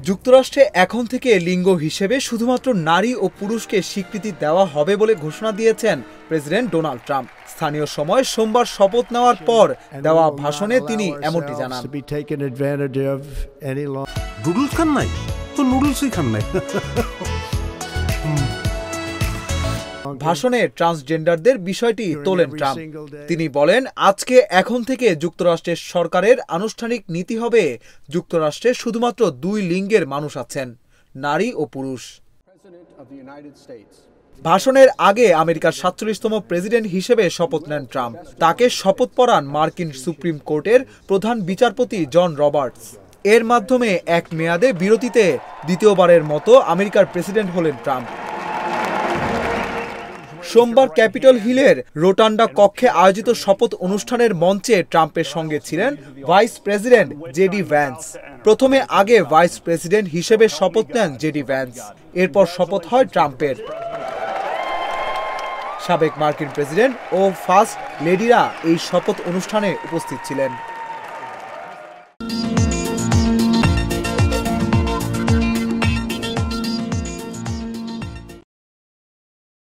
যুক্তরাষ্ট্রে এখন থেকে লিঙ্গ হিসেবে শুধুমাত্র নারী ও পুরুষকে স্বীকৃতি দেওয়া হবে বলে ঘোষণা দিয়েছেন প্রেসিডেন্ট ডোনাল্ড ট্রাম্প। স্থানীয় সময় সোমবার শপথ নেওয়ার পর দেওয়া ভাষণে তিনি এমনটি জানান। নুডলস খান নাই তো নুডলসই খান নাই। ভাষণে ট্রান্সজেন্ডারদের বিষয়টি তোলেন ট্রাম্প। তিনি বলেন, আজকে এখন থেকে যুক্তরাষ্ট্রের সরকারের আনুষ্ঠানিক নীতি হবে যুক্তরাষ্ট্রে শুধুমাত্র দুই লিঙ্গের মানুষ আছেন, নারী ও পুরুষ। ভাষণের আগে আমেরিকার ৪৭তম প্রেসিডেন্ট হিসেবে শপথ নেন ট্রাম্প। তাকে শপথ পড়ান মার্কিন সুপ্রিম কোর্টের প্রধান বিচারপতি জন রবার্টস। এর মাধ্যমে এক মেয়াদে বিরতিতে দ্বিতীয়বারের মতো আমেরিকার প্রেসিডেন্ট হলেন ট্রাম্প। সোমবার ক্যাপিটল হিলের রোটান্ডা কক্ষে আয়োজিত শপথ অনুষ্ঠানের মঞ্চে ট্রাম্পের সঙ্গে ছিলেন ভাইস প্রেসিডেন্ট জেডি ভ্যান্স। প্রথমে আগে ভাইস প্রেসিডেন্ট হিসেবে শপথ নেন জেডি ভ্যান্স, এরপর শপথ হয় ট্রাম্পের। সাবেক মার্কিন প্রেসিডেন্ট ও ফার্স্ট লেডিরা এই শপথ অনুষ্ঠানে উপস্থিত ছিলেন।